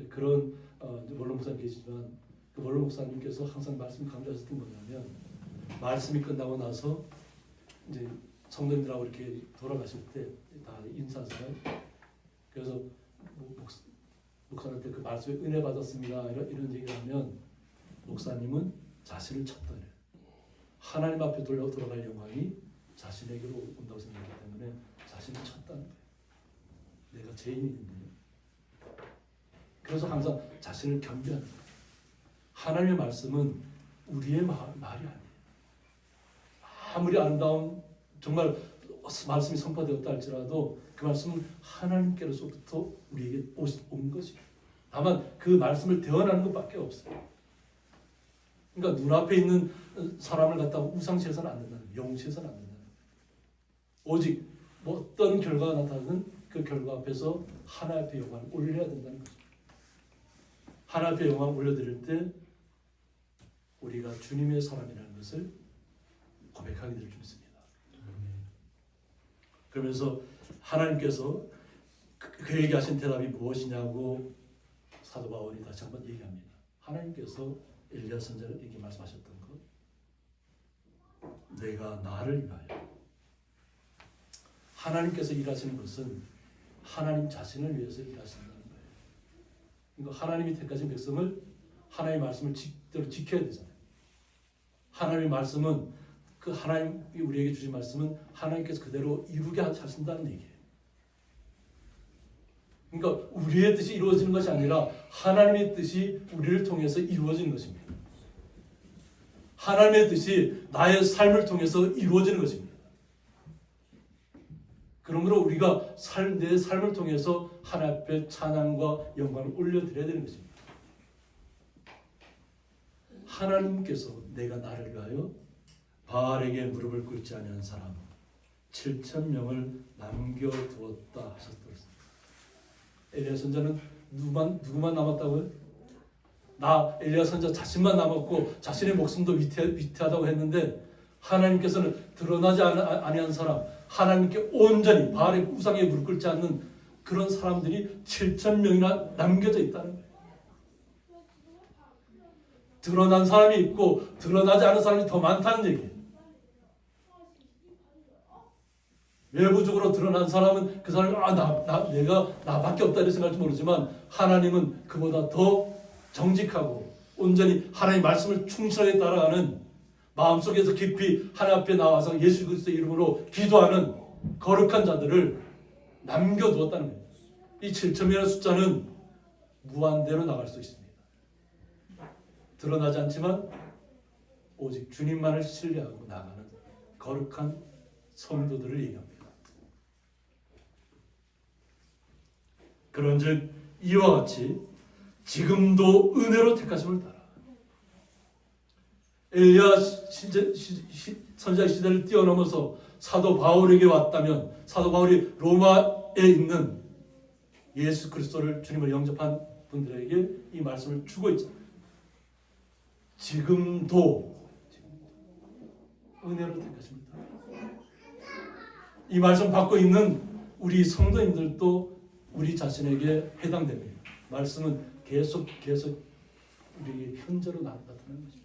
그런 원로 목사님 계시지만 그 원로 목사님께서 항상 말씀 강조하셨던 뭐냐면 말씀이 끝나고 나서 이제 성도님들하고 이렇게 돌아가실 때 다 인사하잖아요. 그래서 목사한테 그 말씀에 은혜 받았습니다. 이런 얘기를 하면 목사님은 자신을 쳤다 그래요. 하나님 앞에 돌아갈 영광이 자신에게로 온다고 생각하기 때문에 자신을 쳤다는 거예요. 내가 죄인인데. 그래서 항상 자신을 겸비하는 거예요. 하나님의 말씀은 우리의 말이 아니에요. 아무리 아름다운 정말 말씀이 선포되었다 할지라도 그 말씀은 하나님께로부터 우리에게 온 것이에요. 다만 그 말씀을 대언하는 것밖에 없어요. 그러니까 눈앞에 있는 사람을 갖다가 우상시해서는 안 된다는 거예요. 영시해서는 안 된다는 거예요. 오직 어떤 결과가 나타나든 그 결과 앞에서 하나님 앞에 영광을 올려야 된다는 거죠. 하나님 앞에 영광을 올려드릴 때 우리가 주님의 사람이라는 것을 고백하게 될 줄 믿습니다. 그러면서 하나님께서 그에게 하신 대답이 무엇이냐고 사도 바울이 다시 한번 얘기합니다. 하나님께서 엘리야 선지자에게 말씀하셨던 것, 내가 나를 위하여. 하나님께서 일하시는 것은 하나님 자신을 위해서 일하신다는 거예요. 그러니까 하나님이 택하신 백성을 하나님의 말씀을 직대로 지켜야 되잖아요. 하나님의 말씀은 그 하나님이 우리에게 주신 말씀은 하나님께서 그대로 이루게 하신다는 얘기예요. 그러니까 우리의 뜻이 이루어지는 것이 아니라 하나님의 뜻이 우리를 통해서 이루어지는 것입니다. 하나님의 뜻이 나의 삶을 통해서 이루어지는 것입니다. 그러므로 우리가 내 삶을 통해서 하나님 앞에 찬양과 영광을 올려드려야 되는 것입니다. 하나님께서 내가 나를 위하여 바알에게 무릎을 꿇지 아니한 사람 7,000명을 남겨두었다 하셨습니다. 엘리야 선지자는 누구만 남았다고요? 엘리야 선지자 자신만 남았고 자신의 목숨도 위태하다고 했는데 하나님께서는 드러나지 아니한 사람, 하나님께 온전히 바알의 우상에 무릎 꿇지 않는 그런 사람들이 7,000명이나 남겨져 있다는 거예요. 드러난 사람이 있고 드러나지 않은 사람이 더 많다는 얘기예요. 외부적으로 드러난 사람은 그 사람이 내가 나밖에 없다 이렇게 생각할지 모르지만 하나님은 그보다 더 정직하고 온전히 하나님의 말씀을 충실하게 따라가는 마음속에서 깊이 하나님 앞에 나와서 예수 그리스도의 이름으로 기도하는 거룩한 자들을 남겨두었다는 거예요. 이 7,000명의 숫자는 무한대로 나갈 수 있습니다. 드러나지 않지만 오직 주님만을 신뢰하고 나가는 거룩한 성도들을 얘기합니다. 그런즉 이와 같이 지금도 은혜로 택하심을 따라 엘리야 선지자 시대를 뛰어넘어서 사도 바울에게 왔다면 사도 바울이 로마에 있는 예수 그리스도를 주님을 영접한 분들에게 이 말씀을 주고 있잖아요. 지금도 은혜로 택하심을 따라 이 말씀 받고 있는 우리 성도님들도 우리 자신에게 해당됩니다. 말씀은 계속 우리에게 현재로 나타나는 것입니다.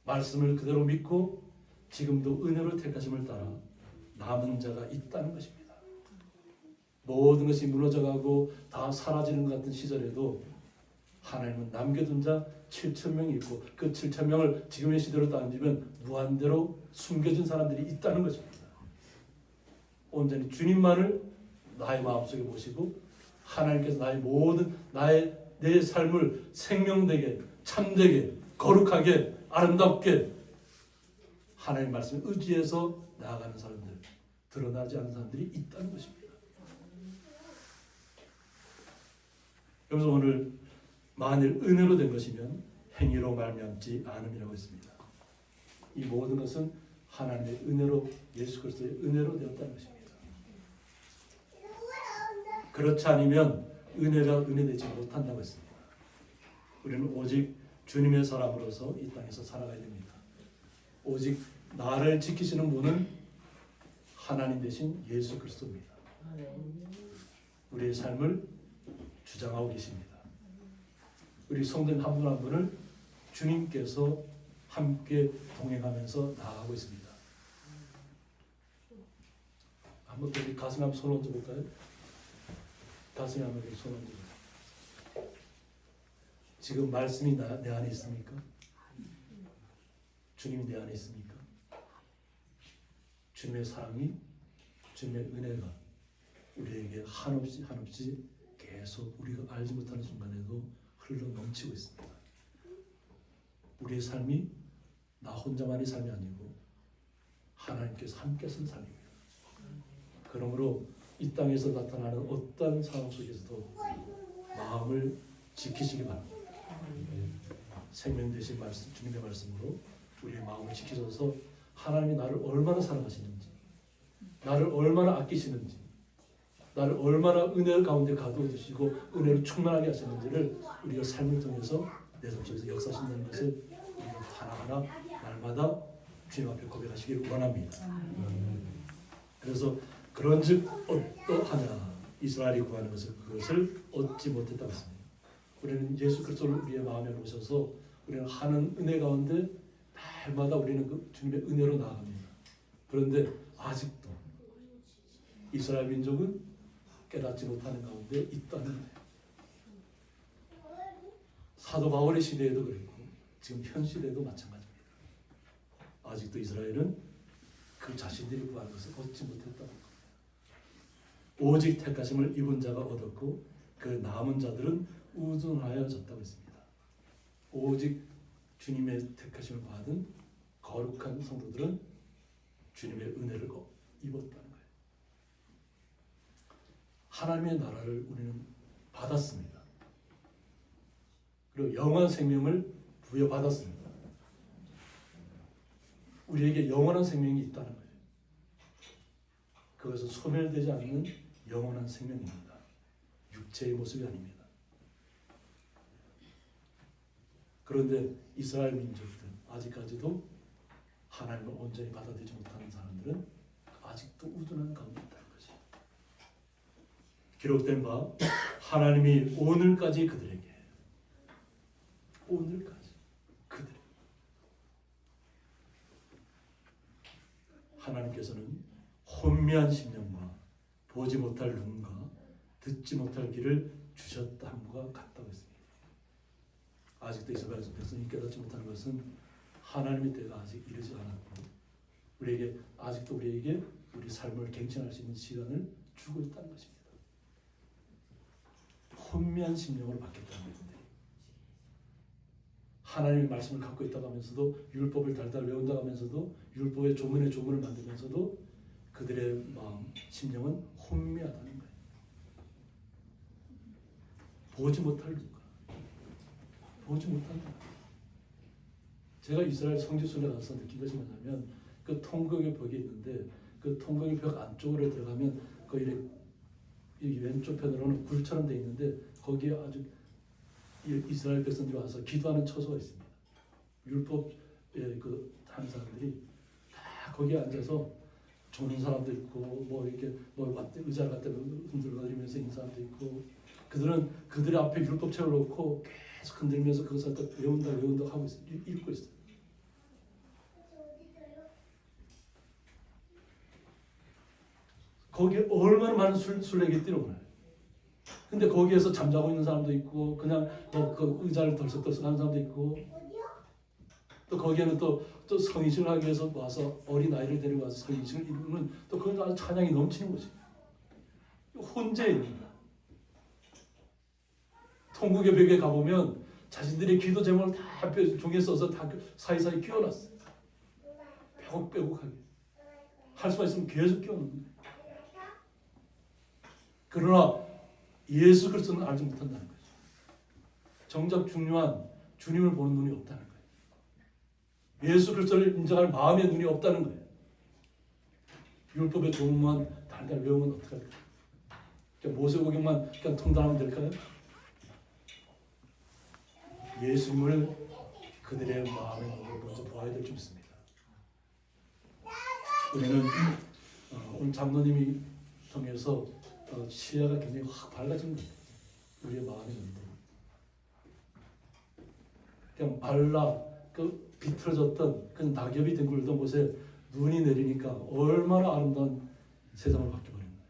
말씀을 그대로 믿고 지금도 은혜로 택하심을 따라 남은 자가 있다는 것입니다. 모든 것이 무너져가고 다 사라지는 것 같은 시절에도 하나님은 남겨둔 자 7,000명이 있고 그 7,000명을 지금의 시대로 따지면 무한대로 숨겨진 사람들이 있다는 것입니다. 온전히 주님만을 나의 마음속에 모시고 하나님께서 나의 모든 내 삶을 생명되게 참되게 거룩하게 아름답게 하나님의 말씀에 의지해서 나아가는 사람들, 드러나지 않는 사람들이 있다는 것입니다. 그래서 오늘 만일 은혜로 된 것이면 행위로 말미암지 않음이라고 했습니다. 이 모든 것은 하나님의 은혜로 예수 그리스도의 은혜로 되었다는 것입니다. 그렇지 않으면 은혜가 은혜되지 못한다고 했습니다. 우리는 오직 주님의 사람으로서 이 땅에서 살아가야 됩니다. 오직 나를 지키시는 분은 하나님 되신 예수 그리스도입니다. 우리의 삶을 주장하고 계십니다. 우리 성도님 한 분 한 분을 주님께서 함께 동행하면서 나아가고 있습니다. 한번 우리 가슴에 한번 손 얹어 볼까요? 가슴에 한번 손 얹어 볼까요? 지금 말씀이 내 안에 있습니까? 주님이 내 안에 있습니까? 주님의 사랑이, 주님의 은혜가 우리에게 한없이 계속 우리가 알지 못하는 순간에도 흘러 넘치고 있습니다. 우리의 삶이 나 혼자만의 삶이 아니고 하나님께서 함께 하신 삶입니다. 그러므로 이 땅에서 나타나는 어떤 상황 속에서도 마음을 지키시기 바랍니다. 생명 되신 말씀, 주님의 말씀으로 우리의 마음을 지키셔서 하나님이 나를 얼마나 사랑하시는지, 나를 얼마나 아끼시는지, 나를 얼마나 은혜 가운데 가두어 두시고 은혜로 충만하게 하셨는지를 우리가 삶을 통해서 내 삶 속에서 역사하신다는 것을 우리가 하나하나 날마다 주님 앞에 고백하시길 원합니다. 그래서 그런즉 어떠하냐 이스라엘이 구하는 것을 그것을 얻지 못했다고 했습니다. 우리는 예수 그리스도를 우리의 마음에 오셔서 우리는 하는 은혜 가운데 날마다 우리는 그 주님의 은혜로 나아갑니다. 그런데 아직도 이스라엘 민족은 깨닫지 못하는 가운데 있다는 거예요. 사도 바울의 시대에도 그랬고 지금 현 시대에도 마찬가지입니다. 아직도 이스라엘은 그 자신들이 구하는 것을 얻지 못했다는 겁니다. 오직 택하심을 입은 자가 얻었고 그 남은 자들은 우둔하여졌다고 했습니다. 오직 주님의 택하심을 받은 거룩한 성도들은 주님의 은혜를 입었다는 거예요. 하나님의 나라를 우리는 받았습니다. 그리고 영원한 생명을 부여받았습니다. 우리에게 영원한 생명이 있다는 거예요. 그것은 소멸되지 않는 영원한 생명입니다. 육체의 모습이 아닙니다. 그런데 이스라엘 민족들 아직까지도 하나님을 온전히 받아들이지 못하는 사람들은 아직도 우둔한 가운데 있다는 것이 기록된 바 하나님이 오늘까지 그들에게 하나님께서는 혼미한 심령과 보지 못할 눈과 듣지 못할 귀를 주셨다 함과 같다고 했습니다. 아직도 이스라엘 백성이 깨닫지 못하는 것은 하나님의 때가 아직 이르지 않았고 아직도 우리에게 우리 삶을 갱신할 수 있는 시간을 주고 있다는 것입니다. 혼미한 심령으로 바뀌었다는 것인데 하나님의 말씀을 갖고 있다고 하면서도 율법을 달달 외운다고 하면서도 율법의 조문에 조문을 만들면서도 그들의 마음, 심령은 혼미하다는 거예요. 보지 못할 눈과 보지 못한다. 제가 이스라엘 성지순례 가서 느낀 것이 뭐냐면 그 통곡의 벽이 있는데 그 통곡의 벽 안쪽으로 들어가면 거기 왼쪽 편으로는 굴처럼 되어 있는데 거기에 아주 이스라엘 백성들이 와서 기도하는 처소가 있습니다. 율법에 하는 사람들이 다 거기에 앉아서 조는 사람도 있고 뭐 이렇게 의자를 갖다 흔들거리면서 있는 사람도 있고 그들은 그들의 앞에 율법책을 놓고 계속 흔들면서 그것을 외운다 하고 읽고 있어요. 거기에 얼마나 많은 순례객들이 오나요? 근데 거기에서 잠자고 있는 사람도 있고 그냥 그 의자를 덜썩덜썩 하는 사람도 있고 또 거기에는 또 성인식을 하기 위해서 와서 어린아이를 데리고 와서 성인식을 이루는 또 그건 아주 찬양이 넘치는 거지. 혼자 있는 거야. 통곡의 벽에 가보면 자신들의 기도 제목을 다 종이에 써서 다 사이사이 끼워놨어. 빼곡하게 할 수만 있으면 계속 끼워놓는 거야. 그러나 예수 그리스도는 알지 못한다는 거죠. 정작 중요한 주님을 보는 눈이 없다는 거예요. 예수 그리스도를 인정할 마음의 눈이 없다는 거예요. 율법의 조문만 달달 외우면 어떡할까요? 그냥 모세오경만 그냥 통달하면 될까요? 예수님을 그들의 마음의 눈으로 먼저 보아야 될 줄 믿습니다. 우리는 오늘 장로님이 통해서 시야가 굉장히 확 밝아진 거예요. 우리의 마음의 눈도 그냥 말라 비틀어졌던 그 낙엽이 뒹굴던 곳에 눈이 내리니까 얼마나 아름다운 세상을 바뀌어버린 거예요.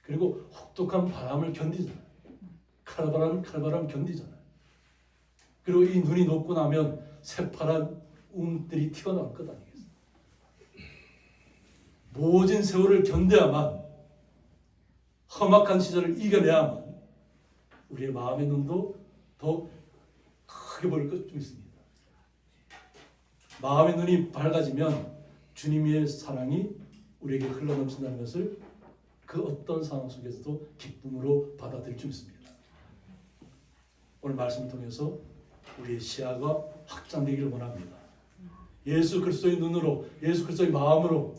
그리고 혹독한 바람을 견디잖아요. 칼바람 견디잖아요. 그리고 이 눈이 녹고 나면 새파란 움들이 튀어나올 것 아니겠어요? 모진 세월을 견뎌야만 험악한 시절을 이겨내야만 우리의 마음의 눈도 더 크게 보일 것 좀 있습니다. 마음의 눈이 밝아지면 주님의 사랑이 우리에게 흘러넘친다는 것을 그 어떤 상황 속에서도 기쁨으로 받아들일 줄 믿습니다. 오늘 말씀을 통해서 우리의 시야가 확장되기를 원합니다. 예수 그리스도의 눈으로 예수 그리스도의 마음으로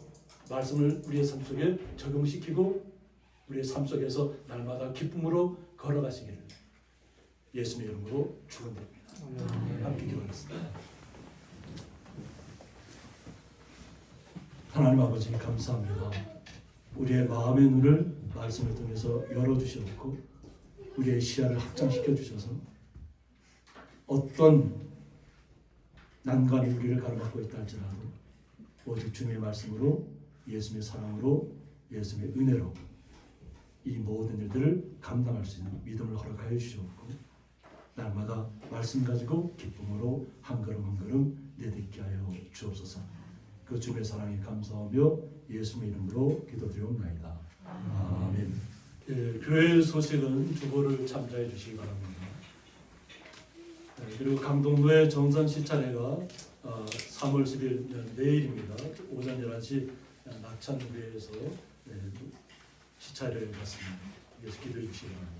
말씀을 우리의 삶 속에 적용시키고 우리의 삶 속에서 날마다 기쁨으로 걸어가시기를 예수님의 이름으로 축원드립니다. 함께 기도하겠습니다. 하나님 아버지 감사합니다. 우리의 마음의 눈을 말씀을 통해서 열어주셨고 우리의 시야를 확장시켜 주셔서 어떤 난관이 우리를 가로막고 있다 할지라도 오직 주님의 말씀으로 예수님의 사랑으로 예수님의 은혜로 이 모든 일들을 감당할 수 있는 믿음을 허락하여 주셨고 날마다 말씀 가지고 기쁨으로 한 걸음 한 걸음 내딛게 하여 주옵소서. 그 주님의 사랑에 감사하며 예수님의 이름으로 기도드리옵나이다. 아멘. 교회 소식은 주보를 참조해 주시기 바랍니다. 그리고 강동도의 정선 시차례가 3월 10일 내일입니다. 오전 11시 낙천교회에서 시차례를 갖습니다. 그래서 기도해 주시기 바랍니다.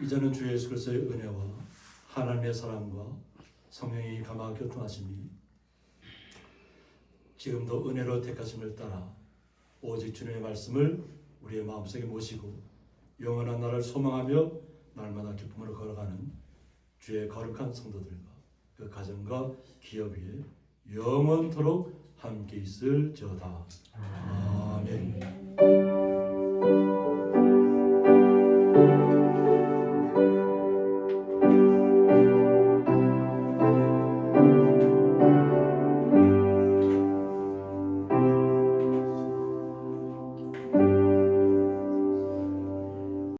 이제는 주 예수 그리스도의 은혜와 하나님의 사랑과 성령이 감화 교통하심이 지금도 은혜로 택하심을 따라 오직 주님의 말씀을 우리의 마음속에 모시고 영원한 나라를 소망하며 날마다 기쁨으로 걸어가는 주의 거룩한 성도들과 그 가정과 기업 위에 영원토록 함께 있을지어다. 아멘.